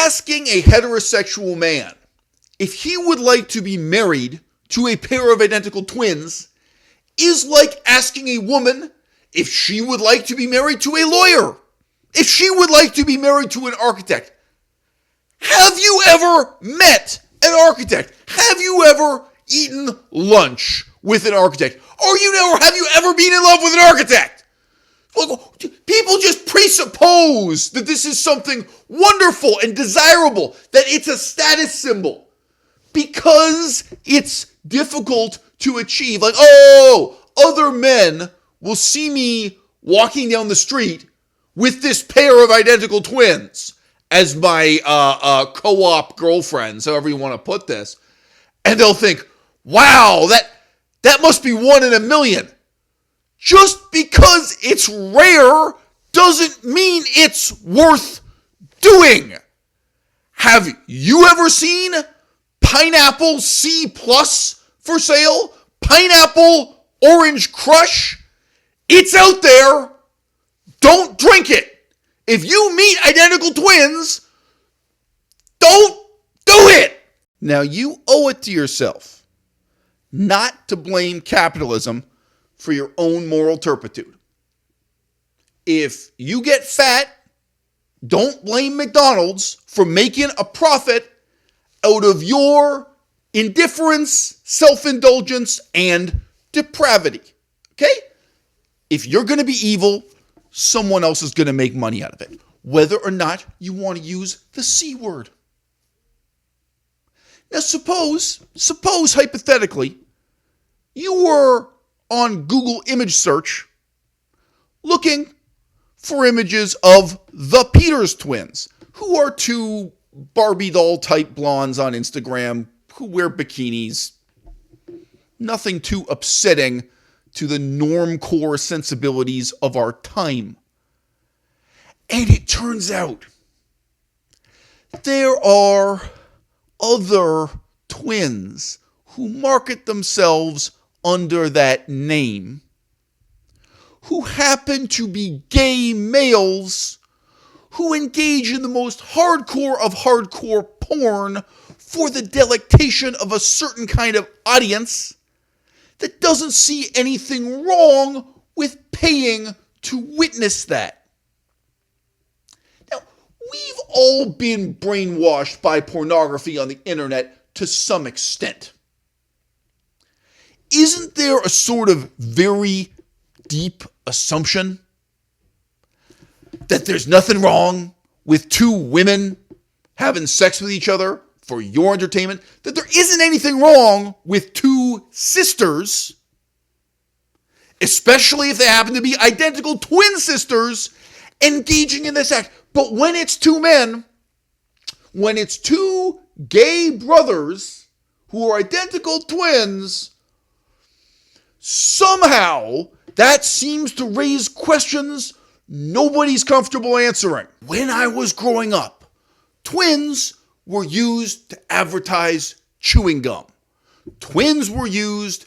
asking a heterosexual man if he would like to be married to a pair of identical twins is like asking a woman if she would like to be married to a lawyer, if she would like to be married to an architect. Have you ever met an architect? Have you ever eaten lunch with an architect? Or have you ever been in love with an architect? People just presuppose that this is something wonderful and desirable, that it's a status symbol, because it's difficult to achieve. Like, other men will see me walking down the street with this pair of identical twins as my co-op girlfriends, however you want to put this, and they'll think, wow, that must be one in a million. Just because it's rare doesn't mean it's worth doing. Have you ever seen Pineapple C+ for sale? Pineapple Orange Crush? It's out there. Don't drink it. If you meet identical twins, don't do it. Now, you owe it to yourself not to blame capitalism for your own moral turpitude. If you get fat, don't blame McDonald's for making a profit out of your indifference, self-indulgence, and depravity. Okay? If you're going to be evil, someone else is going to make money out of it, whether or not you want to use the C word. Now, suppose hypothetically, you were on Google image search looking for images of the Peters twins, who are two Barbie doll type blondes on Instagram who wear bikinis. Nothing too upsetting to the normcore sensibilities of our time. And it turns out there are other twins who market themselves under that name, who happen to be gay males who engage in the most hardcore of hardcore porn for the delectation of a certain kind of audience that doesn't see anything wrong with paying to witness that. Now, we've all been brainwashed by pornography on the internet to some extent. Isn't there a sort of very deep assumption that there's nothing wrong with two women having sex with each other for your entertainment? That there isn't anything wrong with two sisters, especially if they happen to be identical twin sisters, engaging in this act. But when it's two men, when it's two gay brothers who are identical twins, somehow that seems to raise questions nobody's comfortable answering. When I was growing up, twins were used to advertise chewing gum. Twins were used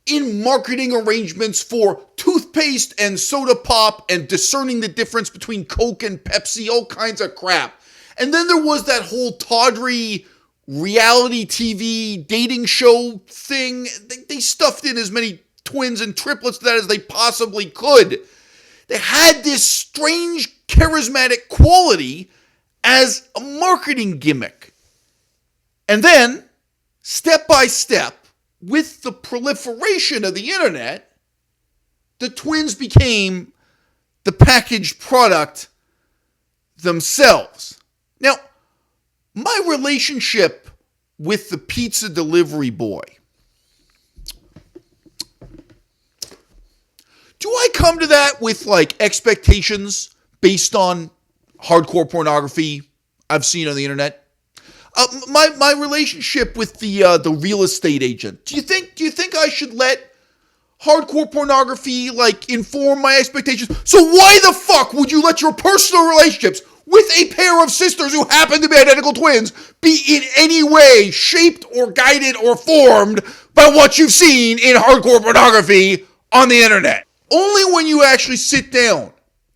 in marketing arrangements for toothpaste and soda pop and discerning the difference between Coke and Pepsi, all kinds of crap. And then there was that whole tawdry reality TV dating show thing. They stuffed in as many twins and triplets to that as they possibly could. They had this strange charismatic quality as a marketing gimmick. And then, step by step, with the proliferation of the internet, the twins became the packaged product themselves. Now, my relationship with the pizza delivery boy, do I come to that with expectations based on hardcore pornography I've seen on the internet? My relationship with the real estate agent. Do you think I should let hardcore pornography inform my expectations? So why the fuck would you let your personal relationships with a pair of sisters who happen to be identical twins be in any way shaped or guided or formed by what you've seen in hardcore pornography on the internet? Only when you actually sit down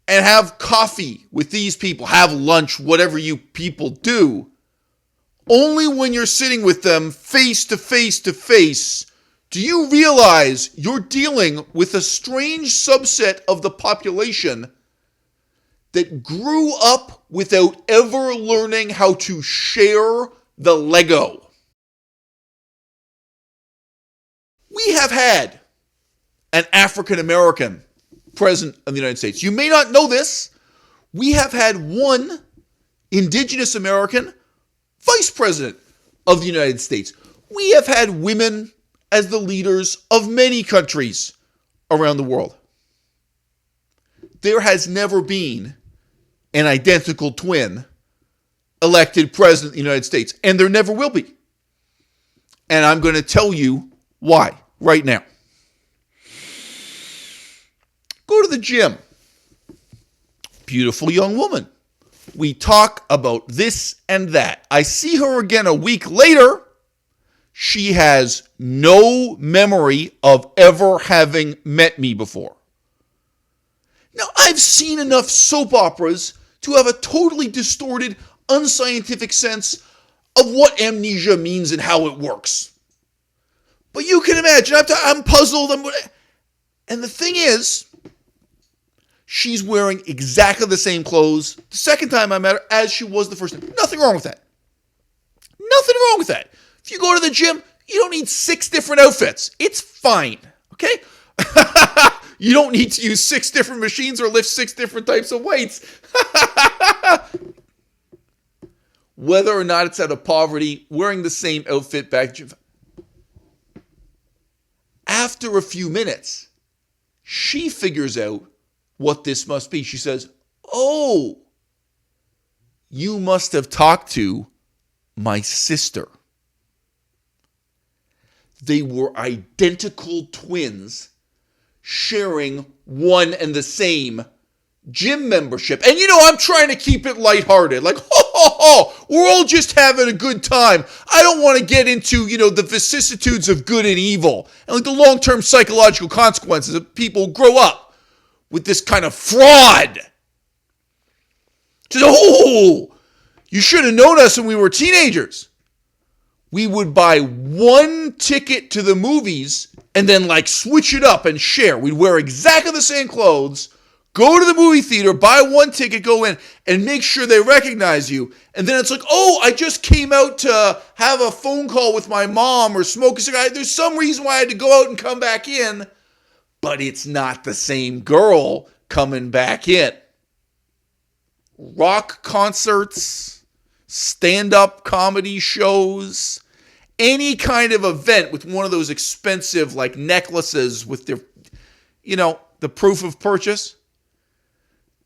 and have coffee with these people, have lunch, whatever you people do, only when you're sitting with them face to face to face do you realize you're dealing with a strange subset of the population that grew up without ever learning how to share the Lego. We have had an African American president of the United States. You may not know this. We have had one indigenous American vice president of the United States. We have had women as the leaders of many countries around the world. There has never been an identical twin elected president of the United States, and there never will be. And I'm going to tell you why right now. Go to the gym. Beautiful young woman. We talk about this and that. I see her again a week later. She has no memory of ever having met me before. Now, I've seen enough soap operas to have a totally distorted, unscientific sense of what amnesia means and how it works. But you can imagine, I'm puzzled. And the thing is, she's wearing exactly the same clothes the second time I met her as she was the first time. Nothing wrong with that. Nothing wrong with that. If you go to the gym, you don't need 6 different outfits. It's fine, okay? You don't need to use 6 different machines or lift 6 different types of weights. Whether or not it's out of poverty, wearing the same outfit back. After a few minutes, she figures out what this must be. She says, "Oh, you must have talked to my sister." They were identical twins sharing one and the same gym membership. And I'm trying to keep it lighthearted. Like, we're all just having a good time. I don't want to get into, the vicissitudes of good and evil and the long-term psychological consequences of people who grow up with this kind of fraud. Just, you should have known us when we were teenagers. We would buy one ticket to the movies and then switch it up and share. We'd wear exactly the same clothes, go to the movie theater, buy one ticket, go in, and make sure they recognize you. And then it's I just came out to have a phone call with my mom or smoke a cigar. There's some reason why I had to go out and come back in, but it's not the same girl coming back in. Rock concerts, stand-up comedy shows, any kind of event with one of those expensive necklaces with their, the proof of purchase.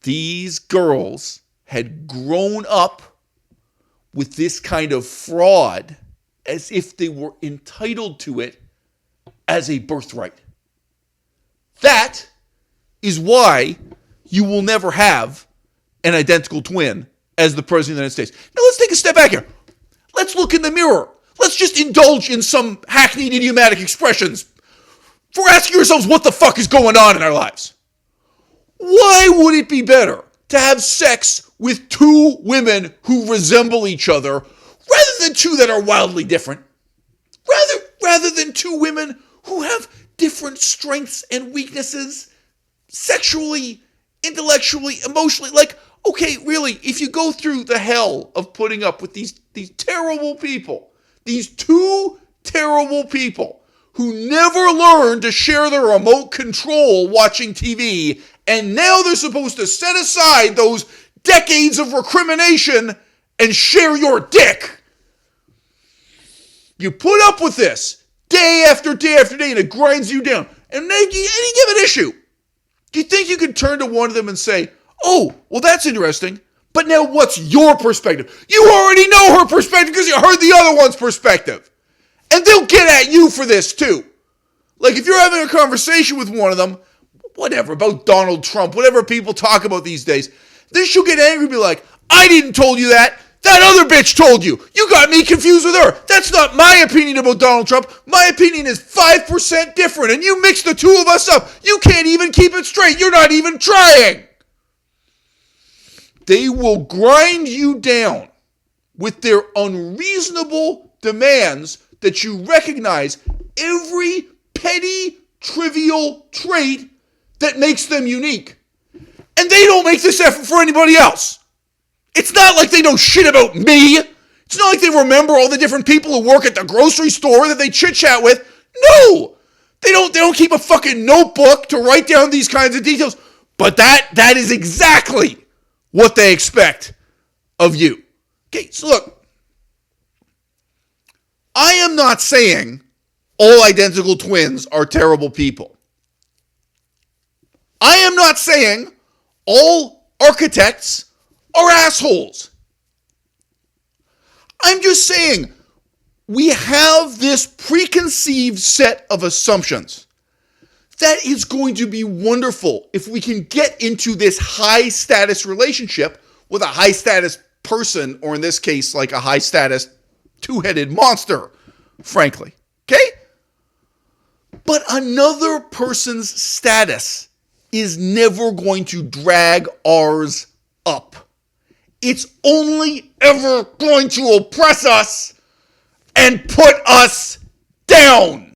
These girls had grown up with this kind of fraud as if they were entitled to it as a birthright. That is why you will never have an identical twin as the president of the United States. Now let's take a step back here. Let's look in the mirror. Let's just indulge in some hackneyed idiomatic expressions for asking ourselves what the fuck is going on in our lives. Why would it be better to have sex with 2 women who resemble each other rather than 2 that are wildly different? Rather than 2 women who have different strengths and weaknesses, sexually, intellectually, emotionally. Okay, really, if you go through the hell of putting up with these terrible people, these 2 terrible people who never learned to share their remote control watching TV, and now they're supposed to set aside those decades of recrimination and share your dick. You put up with this day after day after day, and it grinds you down. And any given issue, do you think you could turn to one of them and say, "Oh, well, that's interesting, but now what's your perspective?" You already know her perspective because you heard the other one's perspective. And they'll get at you for this too. If you're having a conversation with one of them, whatever, about Donald Trump, whatever people talk about these days, then she'll get angry and be like, "I didn't told you that. That other bitch told you. You got me confused with her. That's not my opinion about Donald Trump. My opinion is 5% different, and you mix the 2 of us up. You can't even keep it straight. You're not even trying." they will grind you down with their unreasonable demands that you recognize every petty, trivial trait that makes them unique. And they don't make this effort for anybody else. It's not like they know shit about me. It's not like they remember all the different people who work at the grocery store that they chit-chat with. No! They don't keep a fucking notebook to write down these kinds of details. But that is exactly what they expect of you. Okay, so look. I am not saying all identical twins are terrible people. I am not saying all architects are assholes. I'm just saying we have this preconceived set of assumptions that is going to be wonderful if we can get into this high status relationship with a high status person, or in this case, like a high status two-headed monster, frankly. Okay? But another person's status is never going to drag ours up. It's only ever going to oppress us and put us down.